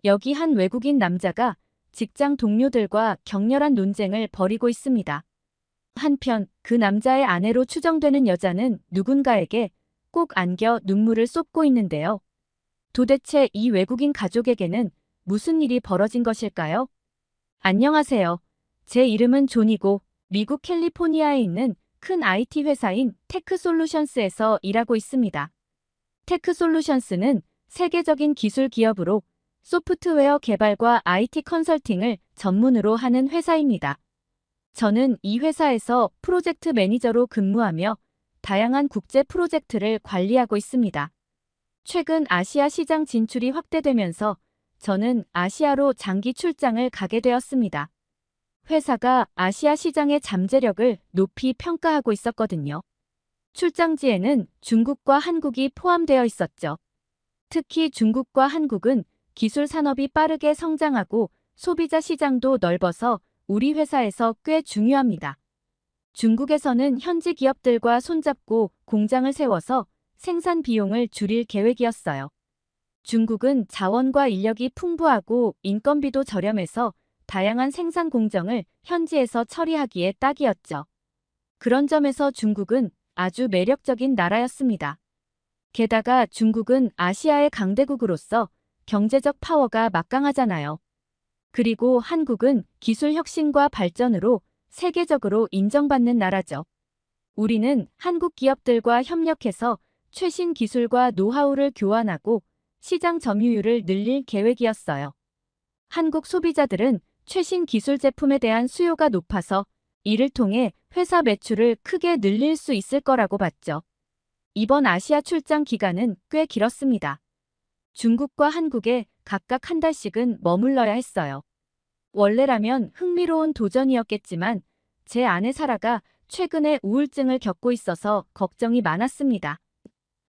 여기 한 외국인 남자가 직장 동료들과 격렬한 논쟁을 벌이고 있습니다. 한편 그 남자의 아내로 추정되는 여자는 누군가에게 꼭 안겨 눈물을 쏟고 있는데요. 도대체 이 외국인 가족에게는 무슨 일이 벌어진 것일까요? 안녕하세요. 제 이름은 존이고 미국 캘리포니아에 있는 큰 IT 회사인 테크솔루션스에서 일하고 있습니다. 테크솔루션스는 세계적인 기술 기업으로 소프트웨어 개발과 IT 컨설팅을 전문으로 하는 회사입니다. 저는 이 회사에서 프로젝트 매니저로 근무하며 다양한 국제 프로젝트를 관리하고 있습니다. 최근 아시아 시장 진출이 확대되면서 저는 아시아로 장기 출장을 가게 되었습니다. 회사가 아시아 시장의 잠재력을 높이 평가하고 있었거든요. 출장지에는 중국과 한국이 포함되어 있었죠. 특히 중국과 한국은 기술 산업이 빠르게 성장하고 소비자 시장도 넓어서 우리 회사에서 꽤 중요합니다. 중국에서는 현지 기업들과 손잡고 공장을 세워서 생산 비용을 줄일 계획이었어요. 중국은 자원과 인력이 풍부하고 인건비도 저렴해서 다양한 생산 공정을 현지에서 처리하기에 딱이었죠. 그런 점에서 중국은 아주 매력적인 나라였습니다. 게다가 중국은 아시아의 강대국으로서 경제적 파워가 막강하잖아요. 그리고 한국은 기술 혁신과 발전으로 세계적으로 인정받는 나라죠. 우리는 한국 기업들과 협력해서 최신 기술과 노하우를 교환하고 시장 점유율을 늘릴 계획이었어요. 한국 소비자들은 최신 기술 제품에 대한 수요가 높아서 이를 통해 회사 매출을 크게 늘릴 수 있을 거라고 봤죠. 이번 아시아 출장 기간은 꽤 길었습니다. 중국과 한국에 각각 한 달씩은 머물러야 했어요. 원래라면 흥미로운 도전이었겠지만 제 아내 사라가 최근에 우울증을 겪고 있어서 걱정이 많았습니다.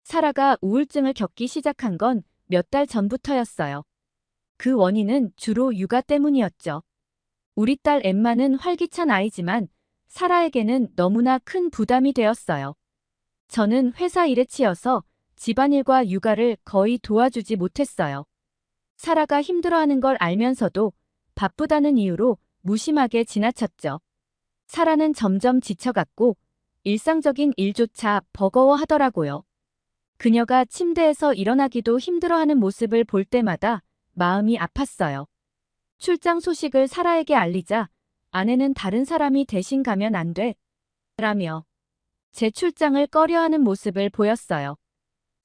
사라가 우울증을 겪기 시작한 건 몇 달 전부터였어요. 그 원인은 주로 육아 때문이었죠. 우리 딸 엠마는 활기찬 아이지만 사라에게는 너무나 큰 부담이 되었어요. 저는 회사 일에 치여서 집안일과 육아를 거의 도와주지 못했어요. 사라가 힘들어하는 걸 알면서도 바쁘다는 이유로 무심하게 지나쳤죠. 사라는 점점 지쳐갔고 일상적인 일조차 버거워하더라고요. 그녀가 침대에서 일어나기도 힘들어하는 모습을 볼 때마다 마음이 아팠어요. 출장 소식을 사라에게 알리자 아내는 다른 사람이 대신 가면 안 돼. 라며 제 출장을 꺼려하는 모습을 보였어요.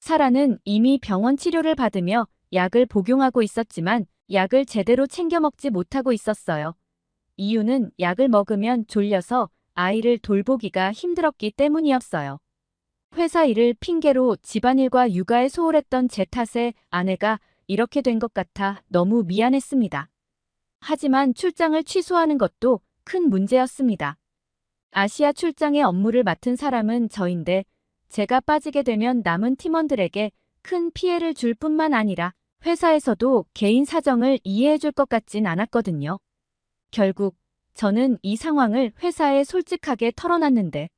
사라는 이미 병원 치료를 받으며 약을 복용하고 있었지만 약을 제대로 챙겨 먹지 못하고 있었어요. 이유는 약을 먹으면 졸려서 아이를 돌보기가 힘들었기 때문이었어요. 회사 일을 핑계로 집안일과 육아에 소홀했던 제 탓에 아내가 이렇게 된 것 같아 너무 미안했습니다. 하지만 출장을 취소하는 것도 큰 문제였습니다. 아시아 출장의 업무를 맡은 사람은 저인데 제가 빠지게 되면 남은 팀원들에게 큰 피해를 줄 뿐만 아니라 회사에서도 개인 사정을 이해해 줄 것 같진 않았거든요. 결국 저는 이 상황을 회사에 솔직하게 털어놨는데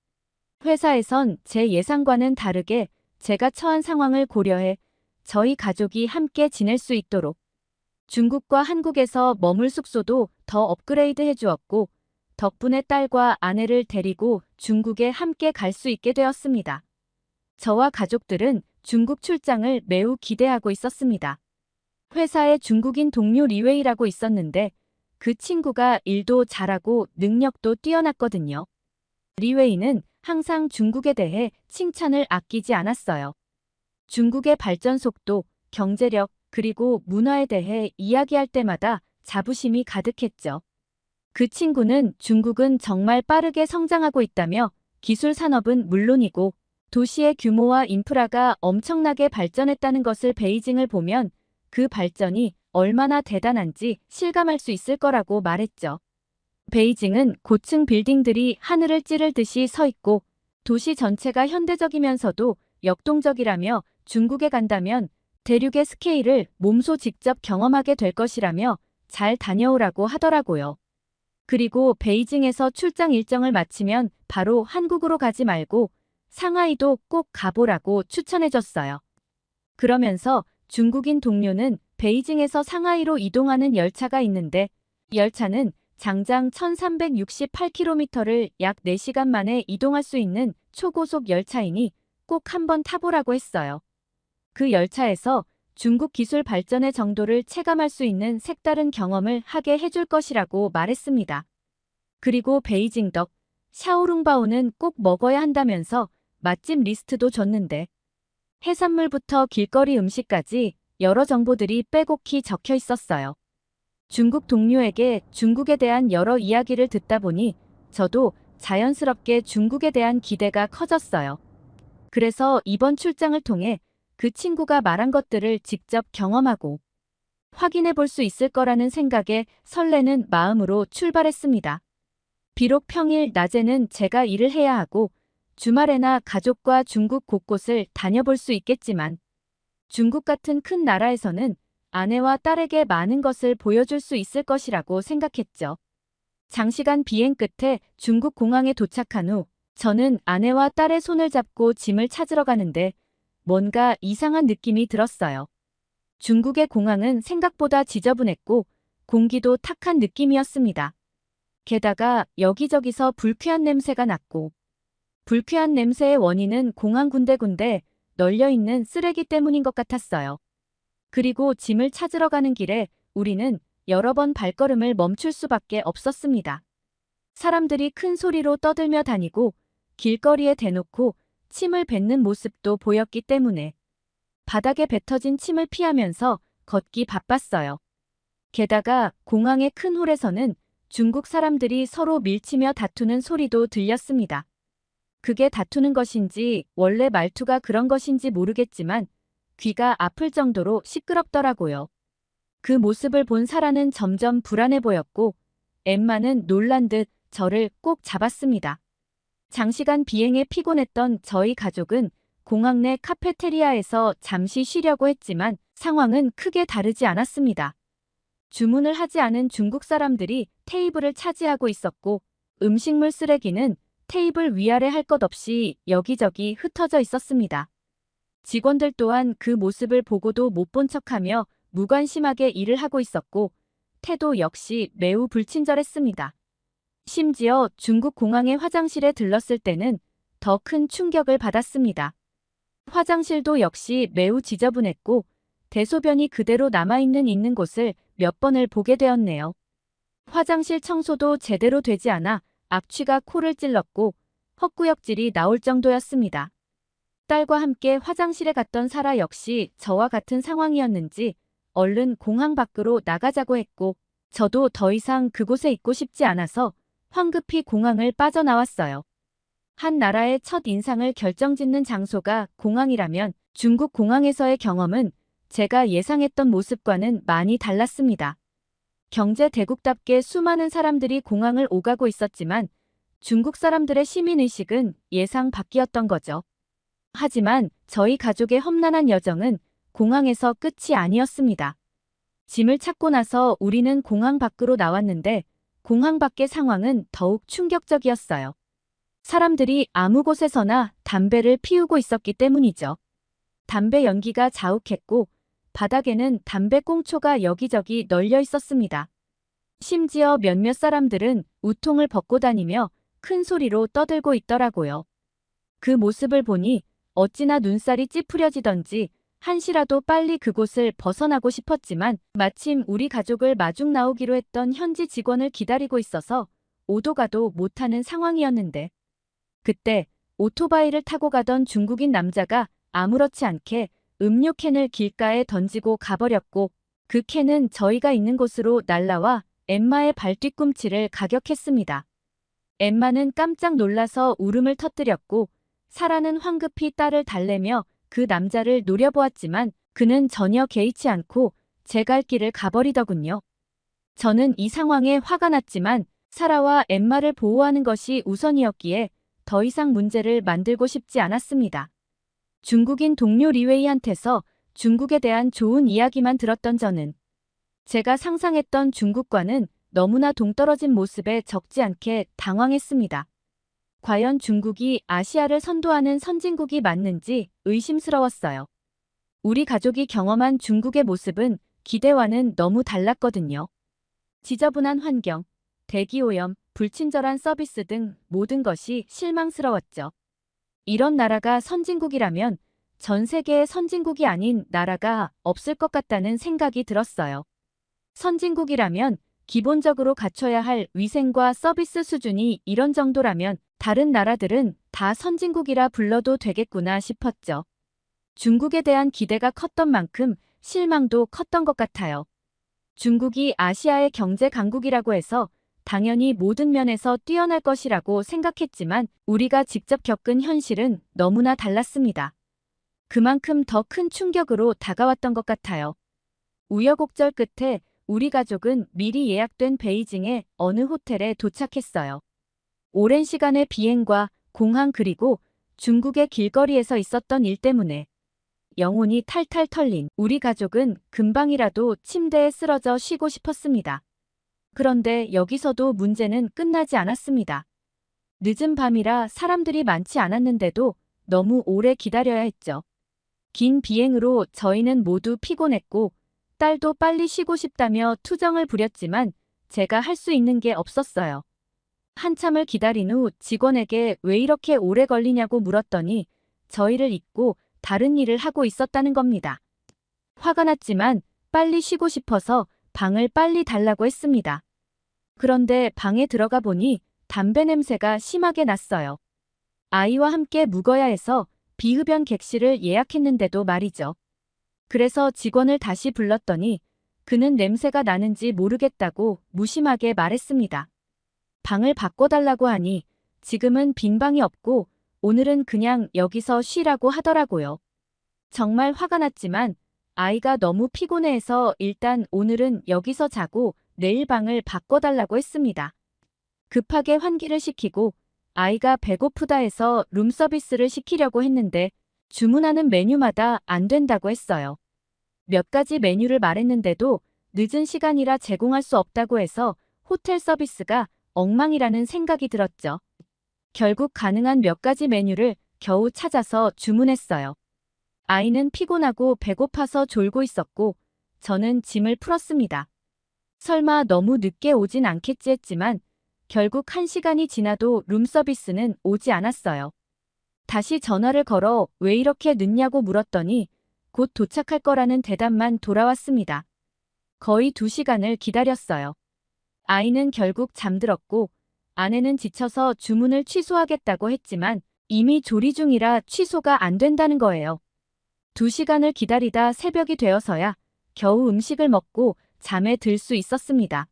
회사에선 제 예상과는 다르게 제가 처한 상황을 고려해 저희 가족이 함께 지낼 수 있도록 중국과 한국에서 머물 숙소도 더 업그레이드 해주었고 덕분에 딸과 아내를 데리고 중국에 함께 갈 수 있게 되었습니다. 저와 가족들은 중국 출장을 매우 기대하고 있었습니다. 회사에 중국인 동료 리웨이라고 있었는데 그 친구가 일도 잘하고 능력도 뛰어났거든요. 리웨이는 항상 중국에 대해 칭찬을 아끼지 않았어요. 중국의 발전 속도, 경제력, 그리고 문화에 대해 이야기할 때마다 자부심이 가득했죠. 그 친구는 중국은 정말 빠르게 성장하고 있다며 기술 산업은 물론이고 도시의 규모와 인프라가 엄청나게 발전했다는 것을 베이징을 보면 그 발전이 얼마나 대단한지 실감할 수 있을 거라고 말했죠. 베이징은 고층 빌딩들이 하늘을 찌를 듯이 서 있고 도시 전체가 현대적이면서도 역동적이라며 중국에 간다면 대륙의 스케일을 몸소 직접 경험하게 될 것이라며 잘 다녀오라고 하더라고요. 그리고 베이징에서 출장 일정을 마치면 바로 한국으로 가지 말고 상하이도 꼭 가보라고 추천해줬어요. 그러면서 중국인 동료는 베이징에서 상하이로 이동하는 열차가 있는데 열차는 장장 1368km를 약 4시간 만에 이동할 수 있는 초고속 열차이니 꼭 한번 타보라고 했어요. 그 열차에서 중국 기술 발전의 정도를 체감할 수 있는 색다른 경험을 하게 해줄 것이라고 말했습니다. 그리고 베이징 덕 샤오룽바오는 꼭 먹어야 한다면서 맛집 리스트도 줬는데 해산물부터 길거리 음식까지 여러 정보들이 빼곡히 적혀 있었어요. 중국 동료에게 중국에 대한 여러 이야기를 듣다 보니 저도 자연스럽게 중국에 대한 기대가 커졌어요. 그래서 이번 출장을 통해 그 친구가 말한 것들을 직접 경험하고 확인해 볼 수 있을 거라는 생각에 설레는 마음으로 출발했습니다. 비록 평일 낮에는 제가 일을 해야 하고 주말에나 가족과 중국 곳곳을 다녀볼 수 있겠지만 중국 같은 큰 나라에서는 아내와 딸에게 많은 것을 보여줄 수 있을 것이라고 생각했죠. 장시간 비행 끝에 중국 공항에 도착한 후 저는 아내와 딸의 손을 잡고 짐을 찾으러 가는데 뭔가 이상한 느낌이 들었어요. 중국의 공항은 생각보다 지저분했고 공기도 탁한 느낌이었습니다. 게다가 여기저기서 불쾌한 냄새가 났고 불쾌한 냄새의 원인은 공항 군데군데 널려있는 쓰레기 때문인 것 같았어요. 그리고 짐을 찾으러 가는 길에 우리는 여러 번 발걸음을 멈출 수밖에 없었습니다. 사람들이 큰 소리로 떠들며 다니고 길거리에 대놓고 침을 뱉는 모습도 보였기 때문에 바닥에 뱉어진 침을 피하면서 걷기 바빴어요. 게다가 공항의 큰 홀에서는 중국 사람들이 서로 밀치며 다투는 소리도 들렸습니다. 그게 다투는 것인지 원래 말투가 그런 것인지 모르겠지만 귀가 아플 정도로 시끄럽더라고요. 그 모습을 본 사라는 점점 불안해 보였고 엠마는 놀란 듯 저를 꼭 잡았습니다. 장시간 비행에 피곤했던 저희 가족은 공항 내 카페테리아에서 잠시 쉬려고 했지만 상황은 크게 다르지 않았습니다. 주문을 하지 않은 중국 사람들이 테이블을 차지하고 있었고 음식물 쓰레기는 테이블 위아래 할 것 없이 여기저기 흩어져 있었습니다. 직원들 또한 그 모습을 보고도 못 본 척하며 무관심하게 일을 하고 있었고 태도 역시 매우 불친절했습니다. 심지어 중국 공항의 화장실에 들렀을 때는 더 큰 충격을 받았습니다. 화장실도 역시 매우 지저분했고 대소변이 그대로 남아있는 곳을 몇 번을 보게 되었네요. 화장실 청소도 제대로 되지 않아 악취가 코를 찔렀고 헛구역질이 나올 정도였습니다. 딸과 함께 화장실에 갔던 사라 역시 저와 같은 상황이었는지 얼른 공항 밖으로 나가자고 했고 저도 더 이상 그곳에 있고 싶지 않아서 황급히 공항을 빠져나왔어요. 한 나라의 첫 인상을 결정짓는 장소가 공항이라면 중국 공항에서의 경험은 제가 예상했던 모습과는 많이 달랐습니다. 경제 대국답게 수많은 사람들이 공항을 오가고 있었지만 중국 사람들의 시민의식은 예상 밖이었던 거죠. 하지만 저희 가족의 험난한 여정은 공항에서 끝이 아니었습니다. 짐을 찾고 나서 우리는 공항 밖으로 나왔는데 공항 밖의 상황은 더욱 충격적이었어요. 사람들이 아무 곳에서나 담배를 피우고 있었기 때문이죠. 담배 연기가 자욱했고 바닥에는 담배 꽁초가 여기저기 널려 있었습니다. 심지어 몇몇 사람들은 우통을 벗고 다니며 큰 소리로 떠들고 있더라고요. 그 모습을 보니 어찌나 눈살이 찌푸려지던지 한시라도 빨리 그곳을 벗어나고 싶었지만 마침 우리 가족을 마중 나오기로 했던 현지 직원을 기다리고 있어서 오도 가도 못하는 상황이었는데 그때 오토바이를 타고 가던 중국인 남자가 아무렇지 않게 음료 캔을 길가에 던지고 가버렸고 그 캔은 저희가 있는 곳으로 날라와 엠마의 발뒤꿈치를 가격했습니다. 엠마는 깜짝 놀라서 울음을 터뜨렸고 사라는 황급히 딸을 달래며 그 남자를 노려보았지만 그는 전혀 개의치 않고 제 갈 길을 가버리더군요. 저는 이 상황에 화가 났지만 사라와 엠마를 보호하는 것이 우선이었기에 더 이상 문제를 만들고 싶지 않았습니다. 중국인 동료 리웨이한테서 중국에 대한 좋은 이야기만 들었던 저는 제가 상상했던 중국과는 너무나 동떨어진 모습에 적지 않게 당황했습니다. 과연 중국이 아시아를 선도하는 선진국이 맞는지 의심스러웠어요. 우리 가족이 경험한 중국의 모습은 기대와는 너무 달랐거든요. 지저분한 환경, 대기오염, 불친절한 서비스 등 모든 것이 실망스러웠죠. 이런 나라가 선진국이라면 전 세계의 선진국이 아닌 나라가 없을 것 같다는 생각이 들었어요. 선진국이라면 기본적으로 갖춰야 할 위생과 서비스 수준이 이런 정도라면 다른 나라들은 다 선진국이라 불러도 되겠구나 싶었죠. 중국에 대한 기대가 컸던 만큼 실망도 컸던 것 같아요. 중국이 아시아의 경제 강국이라고 해서 당연히 모든 면에서 뛰어날 것이라고 생각했지만 우리가 직접 겪은 현실은 너무나 달랐습니다. 그만큼 더 큰 충격으로 다가왔던 것 같아요. 우여곡절 끝에 우리 가족은 미리 예약된 베이징의 어느 호텔에 도착했어요. 오랜 시간의 비행과 공항 그리고 중국의 길거리에서 있었던 일 때문에 영혼이 탈탈 털린 우리 가족은 금방이라도 침대에 쓰러져 쉬고 싶었습니다. 그런데 여기서도 문제는 끝나지 않았습니다. 늦은 밤이라 사람들이 많지 않았는데도 너무 오래 기다려야 했죠. 긴 비행으로 저희는 모두 피곤했고 딸도 빨리 쉬고 싶다며 투정을 부렸지만 제가 할 수 있는 게 없었어요. 한참을 기다린 후 직원에게 왜 이렇게 오래 걸리냐고 물었더니 저희를 잊고 다른 일을 하고 있었다는 겁니다. 화가 났지만 빨리 쉬고 싶어서 방을 빨리 달라고 했습니다. 그런데 방에 들어가 보니 담배 냄새가 심하게 났어요. 아이와 함께 묵어야 해서 비흡연 객실을 예약했는데도 말이죠. 그래서 직원을 다시 불렀더니 그는 냄새가 나는지 모르겠다고 무심하게 말했습니다. 방을 바꿔달라고 하니 지금은 빈 방이 없고 오늘은 그냥 여기서 쉬라고 하더라고요. 정말 화가 났지만 아이가 너무 피곤해해서 일단 오늘은 여기서 자고 내일 방을 바꿔달라고 했습니다. 급하게 환기를 시키고 아이가 배고프다 해서 룸서비스를 시키려고 했는데 주문하는 메뉴마다 안 된다고 했어요. 몇 가지 메뉴를 말했는데도 늦은 시간이라 제공할 수 없다고 해서 호텔 서비스가 엉망이라는 생각이 들었죠. 결국 가능한 몇 가지 메뉴를 겨우 찾아서 주문했어요. 아이는 피곤하고 배고파서 졸고 있었고 저는 짐을 풀었습니다. 설마 너무 늦게 오진 않겠지 했지만 결국 1시간이 지나도 룸서비스는 오지 않았어요. 다시 전화를 걸어 왜 이렇게 늦냐고 물었더니 곧 도착할 거라는 대답만 돌아왔습니다. 거의 2시간을 기다렸어요. 아이는 결국 잠들었고 아내는 지쳐서 주문을 취소하겠다고 했지만 이미 조리 중이라 취소가 안 된다는 거예요. 2시간을 기다리다 새벽이 되어서야 겨우 음식을 먹고 잠에 들 수 있었습니다.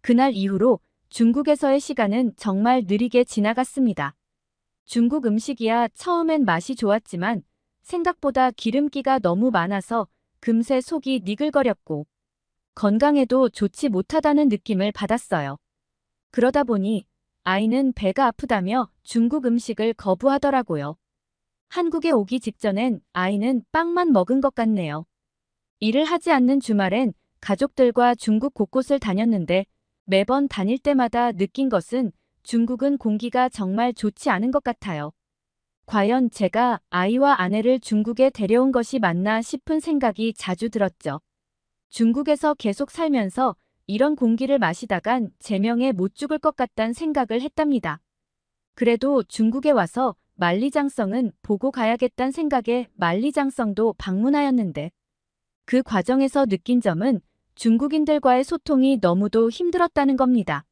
그날 이후로 중국에서의 시간은 정말 느리게 지나갔습니다. 중국 음식이야 처음엔 맛이 좋았지만 생각보다 기름기가 너무 많아서 금세 속이 니글거렸고 건강에도 좋지 못하다는 느낌을 받았어요. 그러다 보니 아이는 배가 아프다며 중국 음식을 거부하더라고요. 한국에 오기 직전엔 아이는 빵만 먹은 것 같네요. 일을 하지 않는 주말엔 가족들과 중국 곳곳을 다녔는데 매번 다닐 때마다 느낀 것은 중국은 공기가 정말 좋지 않은 것 같아요. 과연 제가 아이와 아내를 중국에 데려온 것이 맞나 싶은 생각이 자주 들었죠. 중국에서 계속 살면서 이런 공기를 마시다간 제명에 못 죽을 것 같단 생각을 했답니다. 그래도 중국에 와서 만리장성은 보고 가야겠단 생각에 만리장성도 방문하였는데 그 과정에서 느낀 점은 중국인들과의 소통이 너무도 힘들었다는 겁니다.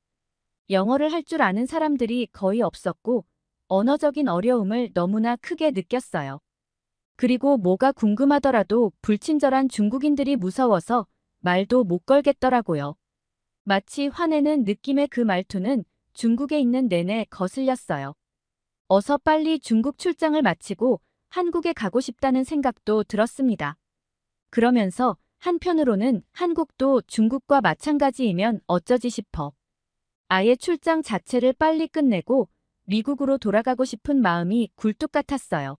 영어를 할 줄 아는 사람들이 거의 없었고 언어적인 어려움을 너무나 크게 느꼈어요. 그리고 뭐가 궁금하더라도 불친절한 중국인들이 무서워서 말도 못 걸겠더라고요. 마치 화내는 느낌의 그 말투는 중국에 있는 내내 거슬렸어요. 어서 빨리 중국 출장을 마치고 한국에 가고 싶다는 생각도 들었습니다. 그러면서 한편으로는 한국도 중국과 마찬가지이면 어쩌지 싶어 아예 출장 자체를 빨리 끝내고 미국으로 돌아가고 싶은 마음이 굴뚝 같았어요.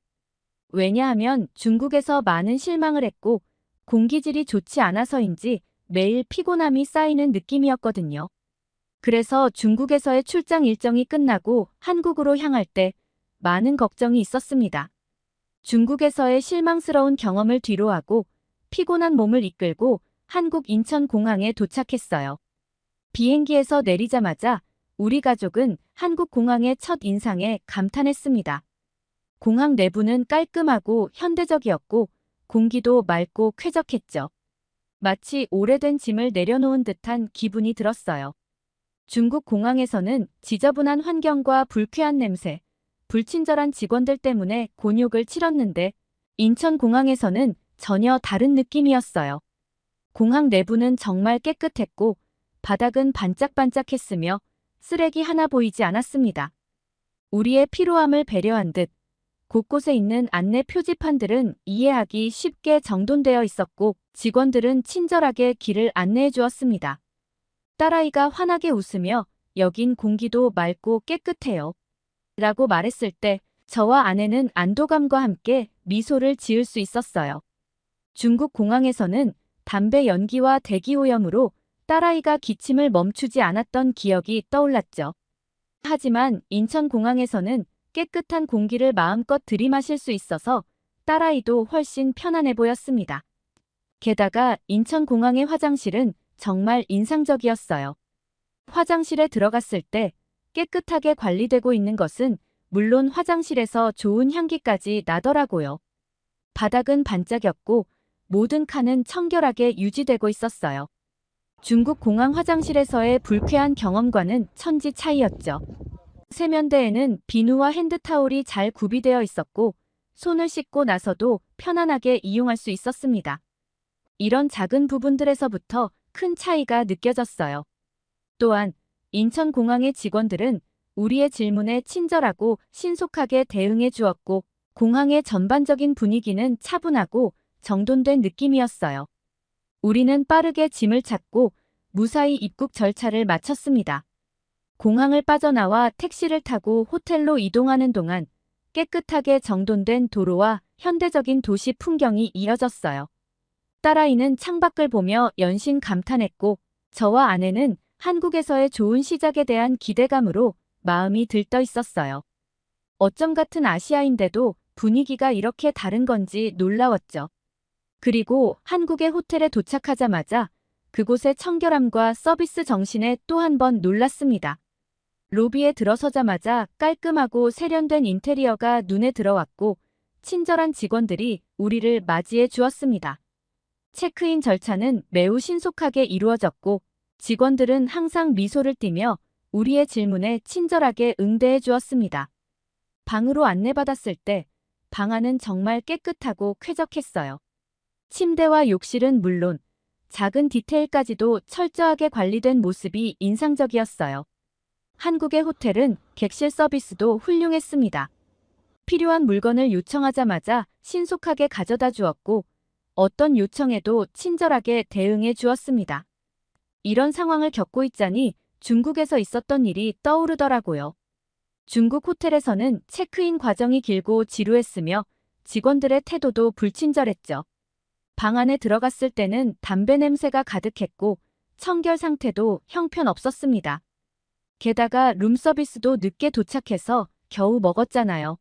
왜냐하면 중국에서 많은 실망을 했고 공기질이 좋지 않아서인지 매일 피곤함이 쌓이는 느낌이었거든요. 그래서 중국에서의 출장 일정이 끝나고 한국으로 향할 때 많은 걱정이 있었습니다. 중국에서의 실망스러운 경험을 뒤로하고 피곤한 몸을 이끌고 한국 인천공항에 도착했어요. 비행기에서 내리자마자 우리 가족은 한국 공항의 첫 인상에 감탄했습니다. 공항 내부는 깔끔하고 현대적이었고 공기도 맑고 쾌적했죠. 마치 오래된 짐을 내려놓은 듯한 기분이 들었어요. 중국 공항에서는 지저분한 환경과 불쾌한 냄새, 불친절한 직원들 때문에 곤욕을 치렀는데 인천공항에서는 전혀 다른 느낌이었어요. 공항 내부는 정말 깨끗했고 바닥은 반짝반짝했으며 쓰레기 하나 보이지 않았습니다. 우리의 피로함을 배려한 듯 곳곳에 있는 안내 표지판들은 이해하기 쉽게 정돈되어 있었고 직원들은 친절하게 길을 안내해 주었습니다. 딸아이가 환하게 웃으며 여긴 공기도 맑고 깨끗해요. 라고 말했을 때 저와 아내는 안도감과 함께 미소를 지을 수 있었어요. 중국 공항에서는 담배 연기와 대기오염으로 딸아이가 기침을 멈추지 않았던 기억이 떠올랐죠. 하지만 인천공항에서는 깨끗한 공기를 마음껏 들이마실 수 있어서 딸아이도 훨씬 편안해 보였습니다. 게다가 인천공항의 화장실은 정말 인상적이었어요. 화장실에 들어갔을 때 깨끗하게 관리되고 있는 것은 물론 화장실에서 좋은 향기까지 나더라고요. 바닥은 반짝였고 모든 칸은 청결하게 유지되고 있었어요. 중국 공항 화장실에서의 불쾌한 경험과는 천지 차이였죠. 세면대에는 비누와 핸드타올이 잘 구비되어 있었고 손을 씻고 나서도 편안하게 이용할 수 있었습니다. 이런 작은 부분들에서부터 큰 차이가 느껴졌어요. 또한 인천공항의 직원들은 우리의 질문에 친절하고 신속하게 대응해 주었고 공항의 전반적인 분위기는 차분하고 정돈된 느낌이었어요. 우리는 빠르게 짐을 찾고 무사히 입국 절차를 마쳤습니다. 공항을 빠져나와 택시를 타고 호텔로 이동하는 동안 깨끗하게 정돈된 도로와 현대적인 도시 풍경이 이어졌어요. 딸아이는 창밖을 보며 연신 감탄했고 저와 아내는 한국에서의 좋은 시작에 대한 기대감으로 마음이 들떠 있었어요. 어쩜 같은 아시아인데도 분위기가 이렇게 다른 건지 놀라웠죠. 그리고 한국의 호텔에 도착하자마자 그곳의 청결함과 서비스 정신에 또 한 번 놀랐습니다. 로비에 들어서자마자 깔끔하고 세련된 인테리어가 눈에 들어왔고 친절한 직원들이 우리를 맞이해 주었습니다. 체크인 절차는 매우 신속하게 이루어졌고 직원들은 항상 미소를 띠며 우리의 질문에 친절하게 응대해 주었습니다. 방으로 안내받았을 때 방 안은 정말 깨끗하고 쾌적했어요. 침대와 욕실은 물론 작은 디테일까지도 철저하게 관리된 모습이 인상적이었어요. 한국의 호텔은 객실 서비스도 훌륭했습니다. 필요한 물건을 요청하자마자 신속하게 가져다 주었고 어떤 요청에도 친절하게 대응해 주었습니다. 이런 상황을 겪고 있자니 중국에서 있었던 일이 떠오르더라고요. 중국 호텔에서는 체크인 과정이 길고 지루했으며 직원들의 태도도 불친절했죠. 방 안에 들어갔을 때는 담배 냄새가 가득했고 청결 상태도 형편없었습니다. 게다가 룸서비스도 늦게 도착해서 겨우 먹었잖아요.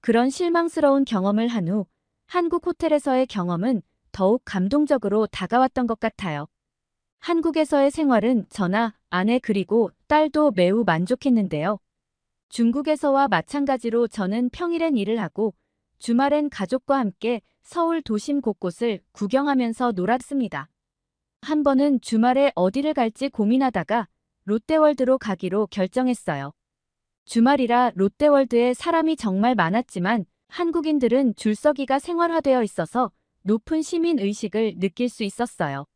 그런 실망스러운 경험을 한 후 한국 호텔에서의 경험은 더욱 감동적으로 다가왔던 것 같아요. 한국에서의 생활은 저나 아내 그리고 딸도 매우 만족했는데요. 중국에서와 마찬가지로 저는 평일엔 일을 하고 주말엔 가족과 함께 서울 도심 곳곳을 구경하면서 놀았습니다. 한 번은 주말에 어디를 갈지 고민하다가 롯데월드로 가기로 결정했어요. 주말이라 롯데월드에 사람이 정말 많았지만 한국인들은 줄서기가 생활화되어 있어서 높은 시민의식을 느낄 수 있었어요.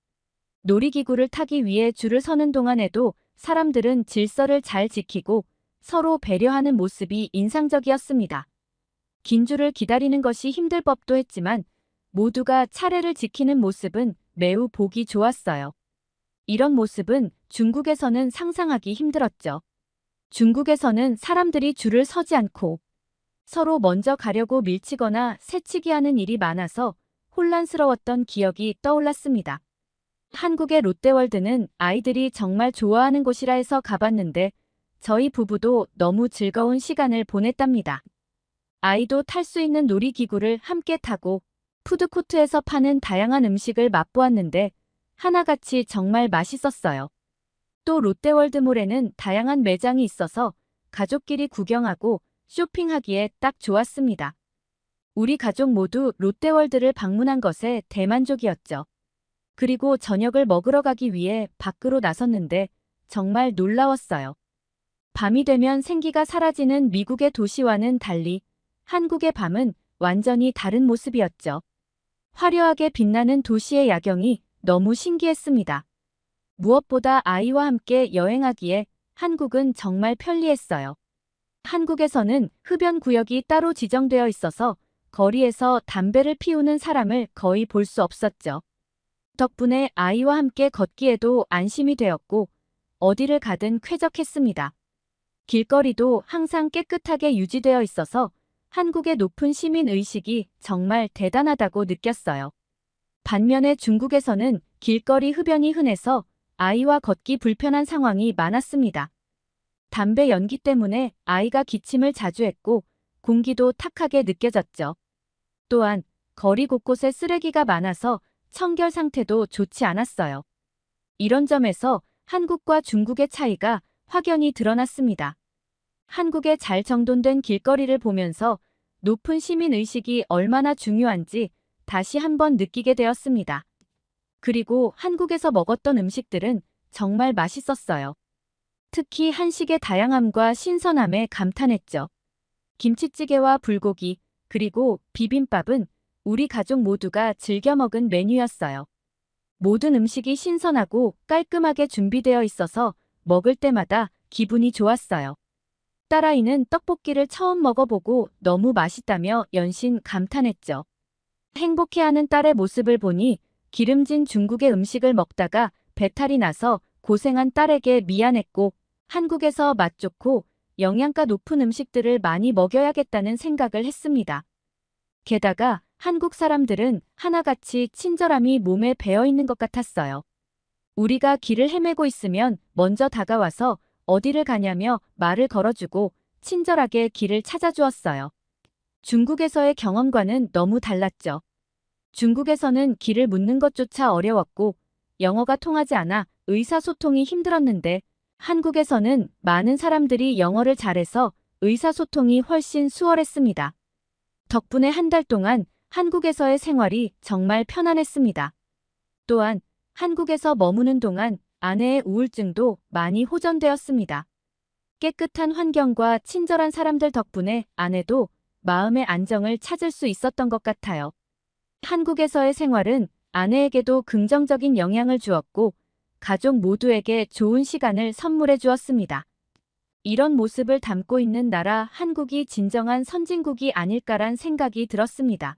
놀이기구를 타기 위해 줄을 서는 동안에도 사람들은 질서를 잘 지키고 서로 배려하는 모습이 인상적이었습니다. 긴 줄을 기다리는 것이 힘들 법도 했지만 모두가 차례를 지키는 모습은 매우 보기 좋았어요. 이런 모습은 중국에서는 상상하기 힘들었죠. 중국에서는 사람들이 줄을 서지 않고 서로 먼저 가려고 밀치거나 새치기 하는 일이 많아서 혼란스러웠던 기억이 떠올랐습니다. 한국의 롯데월드는 아이들이 정말 좋아하는 곳이라 해서 가봤는데 저희 부부도 너무 즐거운 시간을 보냈답니다. 아이도 탈 수 있는 놀이기구를 함께 타고 푸드코트에서 파는 다양한 음식을 맛보았는데 하나같이 정말 맛있었어요. 또 롯데월드몰에는 다양한 매장이 있어서 가족끼리 구경하고 쇼핑하기에 딱 좋았습니다. 우리 가족 모두 롯데월드를 방문한 것에 대만족이었죠. 그리고 저녁을 먹으러 가기 위해 밖으로 나섰는데 정말 놀라웠어요. 밤이 되면 생기가 사라지는 미국의 도시와는 달리 한국의 밤은 완전히 다른 모습이었죠. 화려하게 빛나는 도시의 야경이 너무 신기했습니다. 무엇보다 아이와 함께 여행하기에 한국은 정말 편리했어요. 한국에서는 흡연 구역이 따로 지정되어 있어서 거리에서 담배를 피우는 사람을 거의 볼 수 없었죠. 덕분에 아이와 함께 걷기에도 안심이 되었고 어디를 가든 쾌적했습니다. 길거리도 항상 깨끗하게 유지되어 있어서 한국의 높은 시민 의식이 정말 대단하다고 느꼈어요. 반면에 중국에서는 길거리 흡연이 흔해서 아이와 걷기 불편한 상황이 많았습니다. 담배 연기 때문에 아이가 기침을 자주 했고 공기도 탁하게 느껴졌죠. 또한 거리 곳곳에 쓰레기가 많아서 청결 상태도 좋지 않았어요. 이런 점에서 한국과 중국의 차이가 확연히 드러났습니다. 한국의 잘 정돈된 길거리를 보면서 높은 시민의식이 얼마나 중요한지 다시 한번 느끼게 되었습니다. 그리고 한국에서 먹었던 음식들은 정말 맛있었어요. 특히 한식의 다양함과 신선함에 감탄했죠. 김치찌개와 불고기, 그리고 비빔밥은 우리 가족 모두가 즐겨 먹은 메뉴였어요. 모든 음식이 신선하고 깔끔하게 준비되어 있어서 먹을 때마다 기분이 좋았어요. 딸아이는 떡볶이를 처음 먹어보고 너무 맛있다며 연신 감탄했죠. 행복해하는 딸의 모습을 보니 기름진 중국의 음식을 먹다가 배탈이 나서 고생한 딸에게 미안했고 한국에서 맛 좋고 영양가 높은 음식들을 많이 먹여야겠다는 생각을 했습니다. 게다가 한국 사람들은 하나같이 친절함이 몸에 배어 있는 것 같았어요. 우리가 길을 헤매고 있으면 먼저 다가와서 어디를 가냐며 말을 걸어주고 친절하게 길을 찾아주었어요. 중국에서의 경험과는 너무 달랐죠. 중국에서는 길을 묻는 것조차 어려웠고 영어가 통하지 않아 의사소통이 힘들었는데 한국에서는 많은 사람들이 영어를 잘해서 의사소통이 훨씬 수월했습니다. 덕분에 한 달 동안 한국에서의 생활이 정말 편안했습니다. 또한 한국에서 머무는 동안 아내의 우울증도 많이 호전되었습니다. 깨끗한 환경과 친절한 사람들 덕분에 아내도 마음의 안정을 찾을 수 있었던 것 같아요. 한국에서의 생활은 아내에게도 긍정적인 영향을 주었고 가족 모두에게 좋은 시간을 선물해 주었습니다. 이런 모습을 담고 있는 나라 한국이 진정한 선진국이 아닐까란 생각이 들었습니다.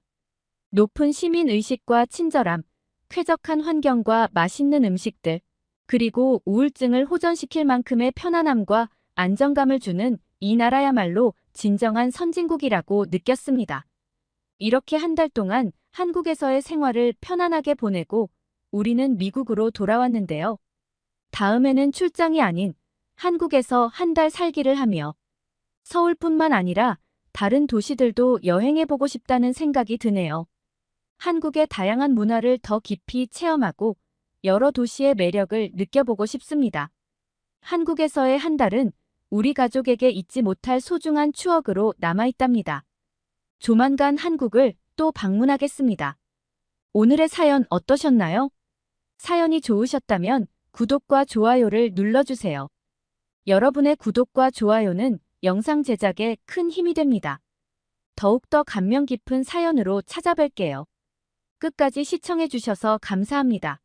높은 시민의식과 친절함, 쾌적한 환경과 맛있는 음식들, 그리고 우울증을 호전시킬 만큼의 편안함과 안정감을 주는 이 나라야말로 진정한 선진국이라고 느꼈습니다. 이렇게 한 달 동안 한국에서의 생활을 편안하게 보내고 우리는 미국으로 돌아왔는데요. 다음에는 출장이 아닌 한국에서 한 달 살기를 하며 서울뿐만 아니라 다른 도시들도 여행해보고 싶다는 생각이 드네요. 한국의 다양한 문화를 더 깊이 체험하고 여러 도시의 매력을 느껴보고 싶습니다. 한국에서의 한 달은 우리 가족에게 잊지 못할 소중한 추억으로 남아있답니다. 조만간 한국을 또 방문하겠습니다. 오늘의 사연 어떠셨나요? 사연이 좋으셨다면 구독과 좋아요를 눌러주세요. 여러분의 구독과 좋아요는 영상 제작에 큰 힘이 됩니다. 더욱더 감명 깊은 사연으로 찾아뵐게요. 끝까지 시청해주셔서 감사합니다.